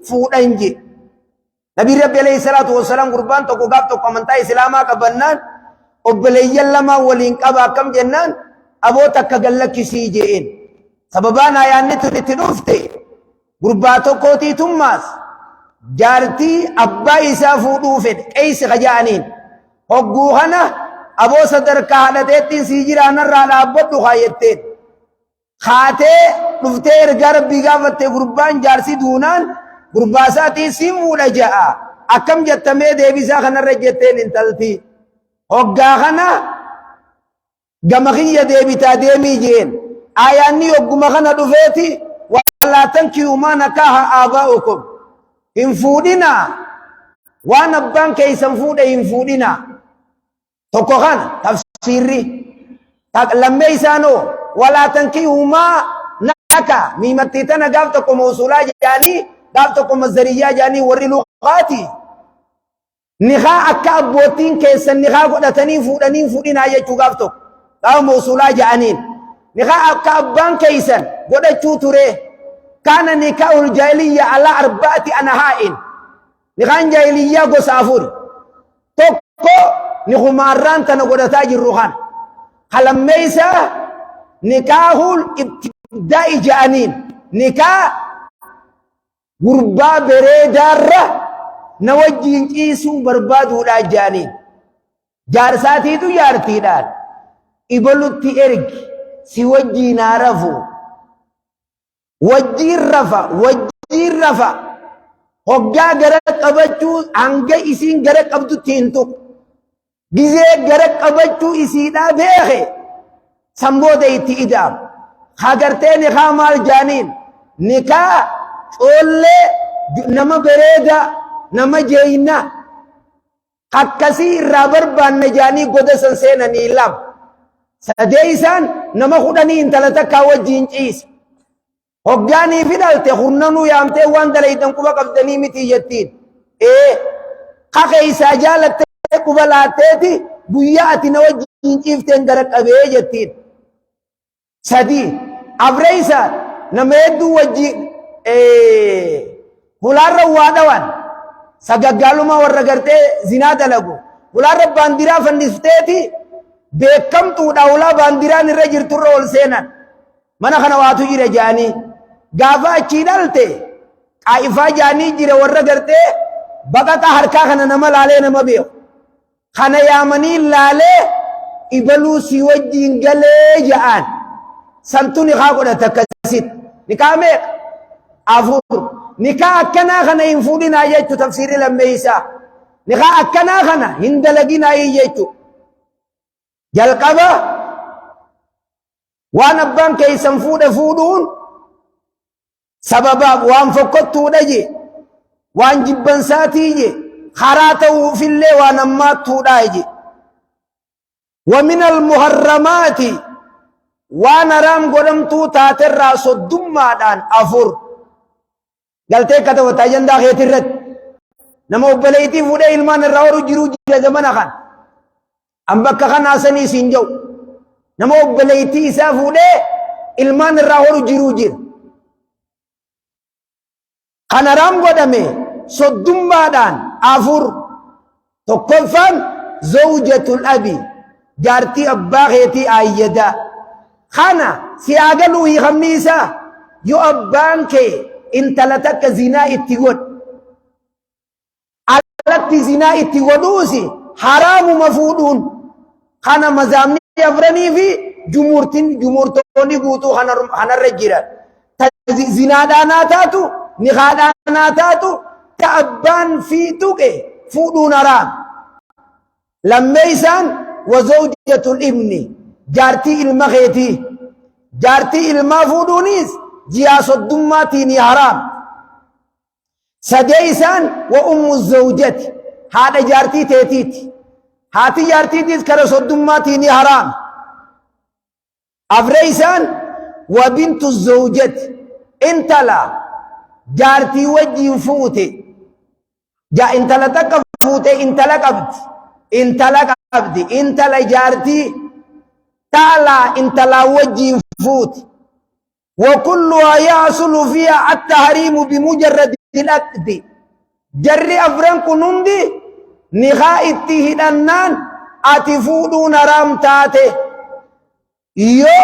fuudhanji. Nabi Rabbi alayhi salatu wassalam gurbaan tokko gaaf tokko amantaa islaamaa qabannaan obboleeyyan lama waliin qaba akkam jennaan aboota akka gallakkisii je'een. Sababaan ayaanni tun itti dhufte gurbaa tokkootiitummaas jaartii abbaa isaa fuudhuu fedhe qeeysi kaja'aniin hogguu kana aboo sadarkaa haadhateettiin sii jiraanarraa dhaabbadhu kaayetteen kaatee dhuftee ergaa rabbii gaafatte gurbaan jaarsi duunaan gurbaa isaatii siin fuudha ja'a akkam jettamee deebisaa kanarra jetteen intaltii hoggaa kana gama kiyya deebitaa deemii jeen ayaanni hogguma kana dhufeeti wallaa tankihuu maa nakaaha aabaa'ukum hin fuudhinaa waan abbaan keeysan fuudhe hin fuudhinaa tokko kana tafsiirri lammee isaanoo walaa tankihuu maa naka miimattii tana gaaf tokko mawsuulaa jaanii gaaf tokko mazdariyyaa jaanii warri luqaati nikaa akka abbootiin keessan nikaa godhatanii fuudhanii fuudhinaa jechuu gaaf tokko gaaf mawsuulaa jaaniin nikaa akka abbaan keeysan godhachuu ture kaana nikaahul jaahiliyya alaa arba'ati anhaa'in nikaan jaahiliyyaa gosa afuri tokko nikumaarraan tana godhataa jirru kan halammeeysa nikaahul ibtidaa'i ja'aniin nikaa gurbaa bereedaarra na wajjiin ciisuu barbaaduudhaa ja'aniin jaarsaatiitu jaartiidhaan ibalutti ergi si wajjiinaa rafu wajjiin rafa hoggaa gara qabachuu hanga isiin gara qabdutti hin tuqu gizee gara qabachuu isiidhaa beeke sambooda itti ida'am hagartee nikaa maal jaaniin nikaa coollee nama bereeda nama jeeyna akkasii irraa barbaanne jaanii goda san seenanii lama sadee isaan nama kudhanii intala takkaa wajjiin ciisa hoggaanii fidhalte hunnanuu yaamtee waan dalaydan quba qabdanii miti jettiin kaka isaa jaalattee quba laatteeti guyyaa ati na wajjiin ciifteen gara qabee jettiin sadii abreysa nama hedduu wajjiin hulaarra waa dhawan sagaggaaluma warra gartee zinaa dalagu hulaarra baandiraa fannifteeti beekamtuudha hulaa baandiraan irra jirturra ol seenan mana kana waatu jira jaanii gaafa achii dhalte qaa'ifaa jaanii jira warra gartee baqaqa harkaa kana nama laalee nama beeku kana yaamanii laalee ibaluu si wajjiin galee ja'aan santu nikaa godhata akkasit nikaa meeqa afur nikaa akkanaa kana hin fuudhinaa jechu tafsiirri lammeeysaa nikaa akkanaa kana hin dalaginaa jechu jalqaba waan abbaan keeysan fuudhe fuudhuun sababaaf waan fokkottuudha je waan jibbansaatii je karaa ta'uufillee waan ammaattuudha je ومن المحرمات وانا رام قدمتو تاتر صدوما دان افور قلتي كتا وتاجن دا خيترت نمو بليتي فودا علمان الراورو جرو جزمنا خان ام بكا خان آسني سنجو نمو بليتي سا فودا علمان الراورو جرو جر خان رام قدمي صدوما دان افور تقفان زوجة الأبي جارتي أباغيتي آيدا خانا سياغلو هي خميسة يو أبانك انت لتك زنا اتغود علت زنا اتغودوسي حرام مفودون خانا مزامني أفرني في جمهورتوني قوتو خانا رجيرا زنا دانا تاتو نخا دانا تاتو تأبان في توكي فودون رام لما يسان وزوجة الابن جارتي المغيتي جارتي المافودونيس جياس الدماتيني حرام سديسان وأم الزوجة هذا جارتي تيتيت هاتي جارتي تيت كرس الدماتيني حرام أفريسان وبنت الزوجة انت لا جارتي وجي فوتي جا انت لا تكفوتي انت لا قبت انت لا abdi intala jaartii taala intala wajjiin fuuti وكلها يحصل فيها التحريم بمجرد العقد جري أفران كنوندي نخاء التهدنان أتفودون رام تاتي يو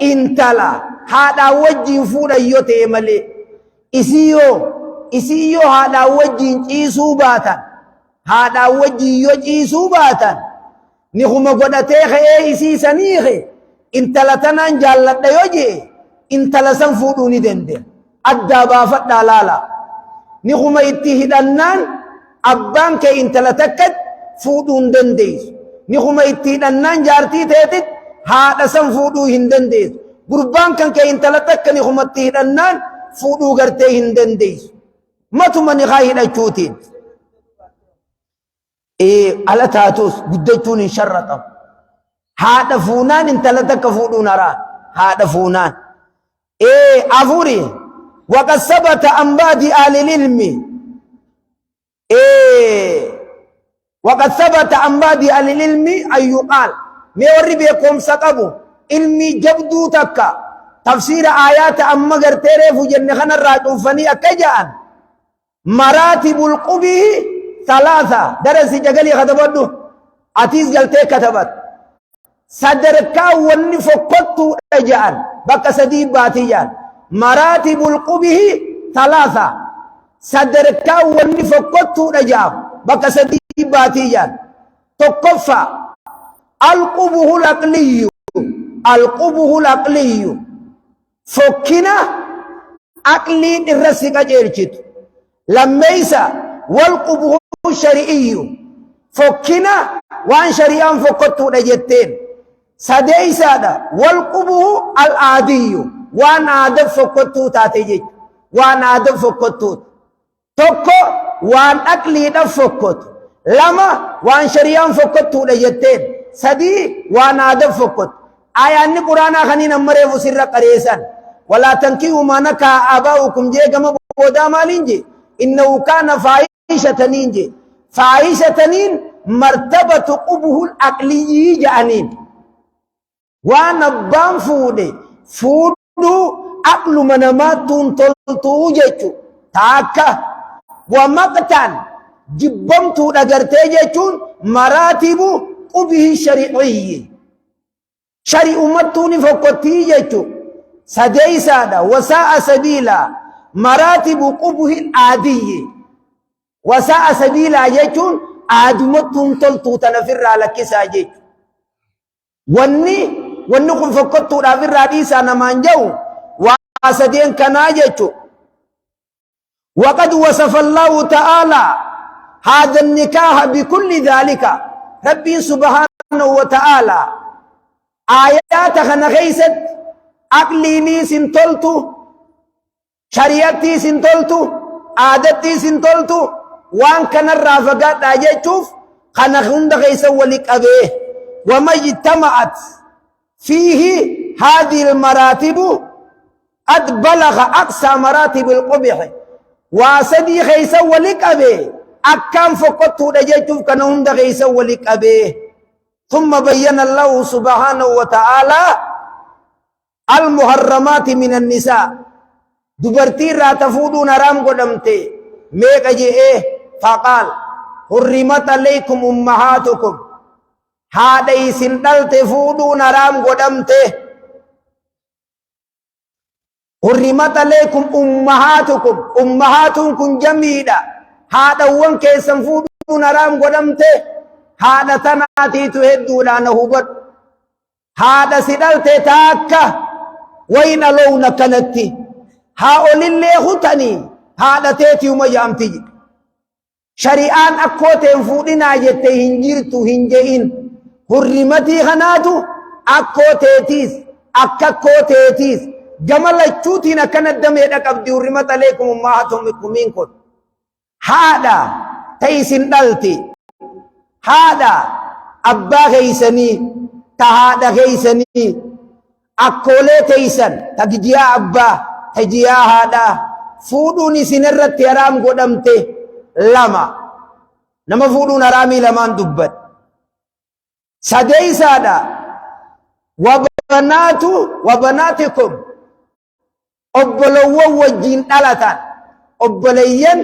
انتلا هذا وجه فودا يو تيمالي isiyo هذا وجه إيسو باتا هذا وجه يو إيسو باتا نخم قدتيخ إيسي سنيخي انتلتنان جالت يوجي انتلسن فودوني دندن الدابا فدالالا نخم اتهدنان أبان كي انتلتكت فودون دنديس نخم اتهدنان جارتي تيتت هذا سن فودو هندنديس قربان كان كي انتلتك نخم اتهدنان فودو غرتي هندنديس ما تمني غاية جوتين على تاتوس قدتون إن شرطا هذا فونان انتلتك فودو نرى هذا فونان أفوري وقد ثبت عن بعض أهل العلم وقد ثبت عن بعض أهل العلم أن يقال ميوري بكم سقبو علمي جبدو تكا تفسير آيات أما غرتيري فجن خنا الراجون فني أكجان مراتب القبه ثلاثة درس جغلي خطبتو أتيز جلتي كتبت صدركا ونفقتو أجان بك سديب باتيان مراتب القبه ثلاثة صدركا ونفقتو أجان بك سديب باتيان تقفى القبه العقلي القبه العقلي فكنا عقلي الرسك جيرجت لميس والقبه الشرعي فكنا وان شريان فقطو نجتين سديس هذا والقبه العادي وان عادف فقطو تاتيجي وان عادف فقطو توكو وان أقلي نفقط لما وان شريان فقطو نجتين سدي وان عادف فقط آيان قرآن خنين أمره فسر قريسان ولا تنكيوا ما نكا آباؤكم جيغم بودا مالينجي إنه كان فاحشة نينجي فاحشة نين مرتبة قبه العقلي جانين وانا بان فودو عقل منامات تلتو جيشو تاكا ومقتان جبمتو دقرتي جيشون مراتب قبه الشرعي شرع أمتوني فقطي جيشو سديسادا وساء سبيلا مراتب قبه العادي وساء سبيلا جيشون آدمتون تلتو تنفر على كسا جيش واني كن فقطو نفر راديسا نمان جو واسدين كنا جيشو وقد وصف الله تعالى هذا النكاح بكل ذلك ربي سبحانه وتعالى آيات خنخيست أقليني سنتلتو شريعتي سنتلتو عادتي سنتلتو وان كان الرافقات أجيتوف خنخون دغيسا ولك أبيه وما اجتمعت فيه هذه المراتب قد بلغ أقصى مراتب القبح واسدي خيسا ولك أبيه أكام فقطو دجيتوف كنهم دغيسا ولك أبيه ثم بين الله سبحانه وتعالى المحرمات من النساء دبرتي راتفودون رام قدمتي ميك جئه فقال حرمت عليكم أمهاتكم هذا سندل تفودون رام قدمتي حرمت عليكم أمهاتكم أمهاتكم جميلة هذا وان كيسن فودون رام قدمتي هذا تناتي تهدون نهبت هذا سندل تتاكا وين لون كنتي هاول اللي خطني هذا تيتي وما جامتي شريعان أكوتين فودنا جتي هنجرتو هنجئين حرمتي خناتو أكوتيتيس أكاكوتيتيس جمال الشوتين كانت دم يدك أبدي حرمت عليكم أمهاتهم منكم هذا تيسن دلتي هذا أبا غيسني تهذا غيسني أكولي تيسن تجيا أبا تجيا هذا فودوني سنرت يرام قدمته لما نما فودون رامي لما دبت سديس هذا وبناتكم obbolowwan wajjiin dhalatan obboleeyyan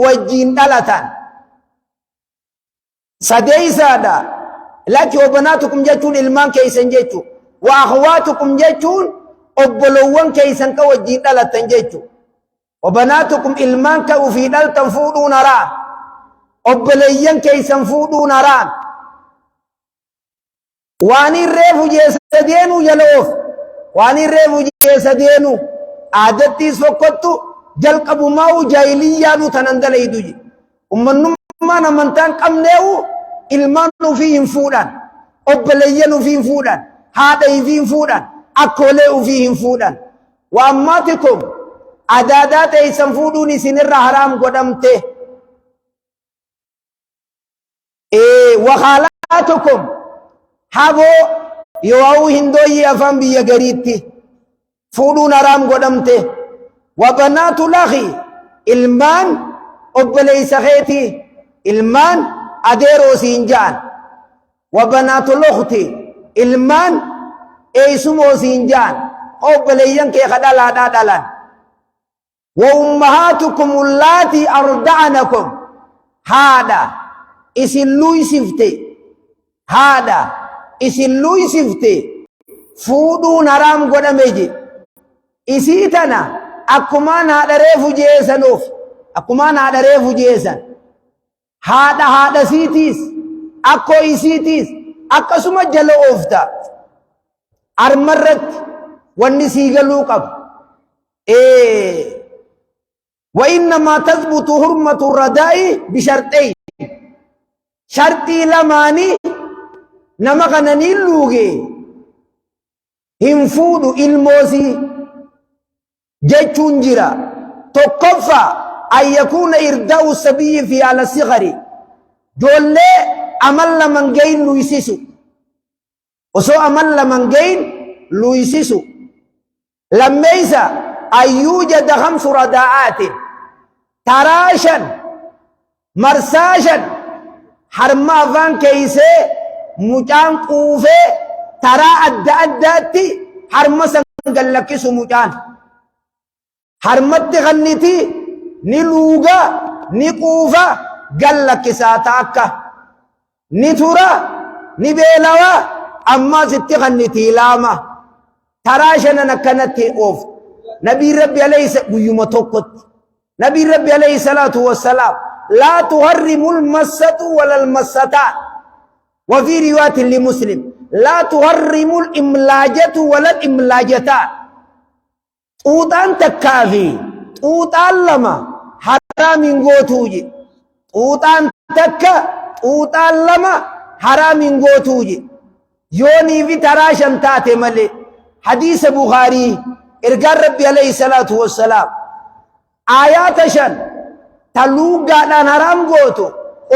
wajjiin dhalatan sadeeysaadha laki wabanaatukum jechuun ilmaan keeysan jechu wa akhwaatukum jechuun obbolowwan keeysan ka wajjiin dhalatan jechu wabanaatukum ilmaan ka ufii dhaltan fuudhuun haraam obboleeyyan keeysan fuudhuun haraam waan irreefu jeessa deenu jala of waan irreefu jeessa deenu aadattiis fokkottu jalqabumaa'u jaahiliyyaanu tanan dalaydu je ummannummaan amantaan qabneewu ilmaan ufii hin fuudhan obboleeyyan ufii hin fuudhan haadha ufii hin fuudhan akkoolee ufii hin fuudhan wa ammaatikum adaadaa teeysan fuudhuun isinirra haraam godhamte wa khaalaatukum haboo yoo hindooyyi afaan biyya gariitti fuudhuun haraam godhamte wa banaatu lahi ilmaan obboleeysa keeti ilmaan adeeroo siin ja'an wa banaatu lukhti ilmaan eeysumoo siin ja'an obboleeyyan kee ka dhalaadhaa dhalan wa ummahaatukum ullaatii arda'anakum haadha isin luysifte haadha isin luysifte fuudhuun haraam godhame je isii tana akkumaan haadha reefu jeesanuuf akkumaan haadha reefu jeesan haadha siitiis akkoo isiitiis akkasuma jala oofta armarratti wanni sii galuu qabu wa innamaa tasbutu hurmatu radaa'i bisharxeyn sharxii lamaanii nama kananiin luuge hin fuudhu ilmoosii jechuun jira tokkoffaa an yakuuna irdaa'u sabiyyi fi ala sigari joollee amal laman geyin luysisu osoo amal laman geyin luysisu lammeeysa an yuujada khamsu radaa'aatin taraashan marsaashan harma afaan keeysee mucaan quufee taraa adda addaatti harma san gallakkisu mucaan harmatti kanniti ni luuga ni quufa gallakkisaa taakka ni tura ni beelawa ammaa sitti kanniti laama taraa shanan akkanatti oof nabii rabbi alayhi guyyuma tokkotti nabii rabbi alayhi salaatu wassalaam laa tuharrimu almassatu wala almassataan وفي رواية لمسلم لا تحرم الإملاجة ولا الإملاجتان طوطان تكافي طوطان لما حرام غوتوجي طوطان تكا طوطان لما حرام غوتوجي يوني في تراشن تاتي ملي حديث بخاري إرقار ربي عليه الصلاة والسلام آيات شن تلوغا دان حرام غوتو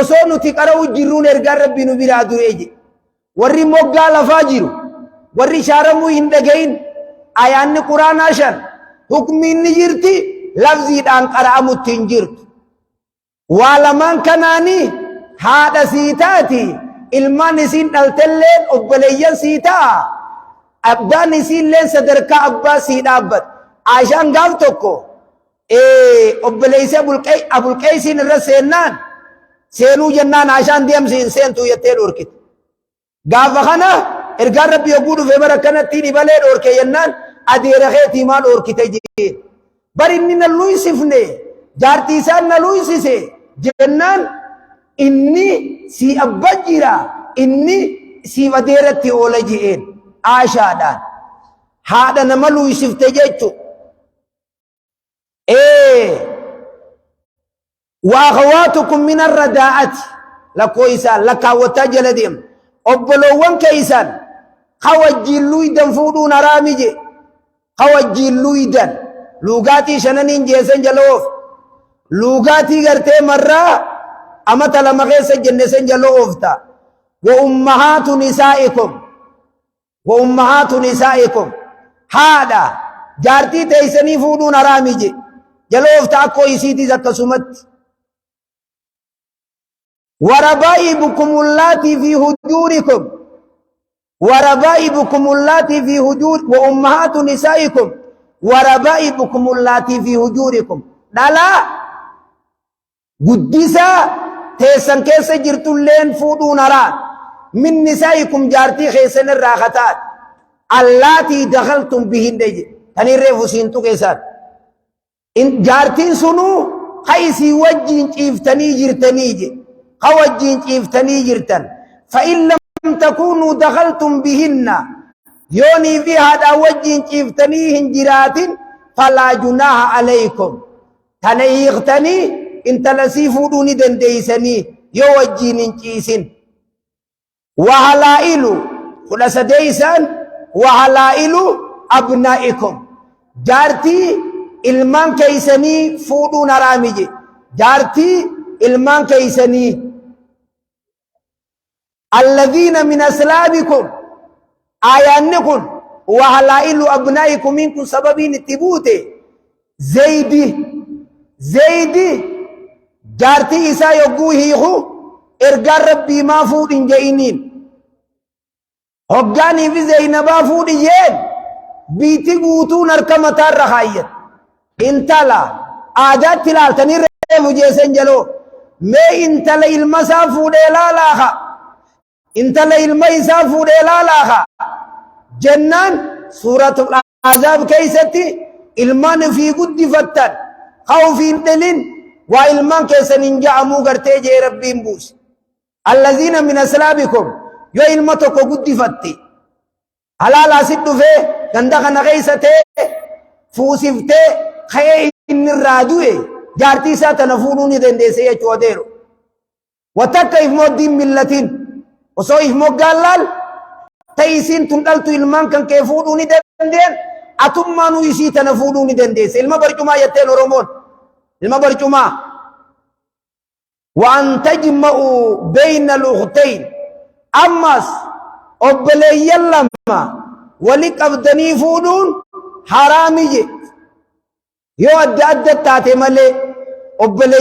osoo nuti qara'u jirruun ergaan rabbii nu biraa dureeje warri moggaa lafaa jiru warri shaaramuu hin dhagayin ayaanni quraanaa shan hukmiin ni jirti lafziidhaan qara'amutti hin jirtu waa lamaan kanaanii haadha sii taati ilmaan isiin dhaltelleen obboleeyyan sii ta'a abbaan isiilleen sadarkaa abbaa sii dhaabbat aashaan gaaf tokko obboleeysi abulqeeysiin irra seennaan seenuu jennaan aashaan deemsiin seentuu jettee dhorkite gaafa kana ergaan rabbi yogguu dhufe bara kanatti dhibalee dhorke jennaan adeera keetii maa dhorkite jee bari inni na luysifne jaartii isaan na luysise jennaan inni si abba jira inni siif adeeratti oola je'een aashaadhaan haadha nama luysifte jechu وأخواتكم من الرداءة لكويسان لكاوتا جلدهم أبلوان كيسان خوجي اللويدن فودون رامجي خوجي اللويدن لوغاتي شننين جيسن جلوف لوغاتي غرتي مرة أمتا لما غيسن جنسن جلوفتا وأمهات نسائكم هذا جارتي تيسني فودون رامجي جلوفتا كويسيتي زكسومت وربائبكم اللاتي في هجوركم وربائبكم اللاتي في هجور وأمهات نسائكم وربائبكم اللاتي في هجوركم دالا قدسا تيسن كيس جرتو اللين فودو نرا من نسائكم جارتي خيسن الراختات اللاتي دخلتم بهن دي تنير فسينتو كيسات إن جارتين سنو خيسي وجين إفتني جرتني جي خوجين إفتني جرتن فإن لم تكونوا دخلتم بهن يوني في هذا وجين إفتني هنجرات فلا جناح عليكم تنيغتني انت لسيفودوني دنديسني يو وجين إنكيسن وهلائل خلاص ديسان وهلائل أبنائكم جارتي ilman keeysanii fuudhuu naraamije jaartii ilman keeysanii alladhiina min aslaabikum aayaanni kun wa halaa'ilu abnaa'ikum minkun sababiin itti buute zeydi jaartii isaa yogguu hiiku ergaan rabbii maa fuudhin je'iniin hoggaanii fi zeynabaa fuudhi jeen biitii guutuun harka mataarra kaayyat intala aadaatti ilaaltanii reefu jeesen jaloo mee intala ilma isaa fuudhee laalaaka intala ilma isaa fuudhee laalaaka jennaan suuratul azaab keeysatti ilmaan fi guddifattan khawfiin dhalin waa ilmaan keessaniin ja'amuu gartee jee rabbiin buuse alladhiina min aslaabikum yoo ilma tokko guddifatti halaalaa sit dhufee ganda kana keeysa ta'e fuusiftee خير إن الرادوي جارتي ساتنا فونوني دندسة يجوديرو وتكيف مودين ملتين وصويف مقالال تيسين تندلتو ilman kan kee fuudhuni dandeen atummaanu isii tana fuudhuni dandeesse ilma barcumaa jetteen oromoon ilma barcumaa wa an tajma'u bayna al-ukhtayn ammas obboleeyyan lama wali qabdanii fuudhuun haraami je yoo adda adda taate malee obboleeyyan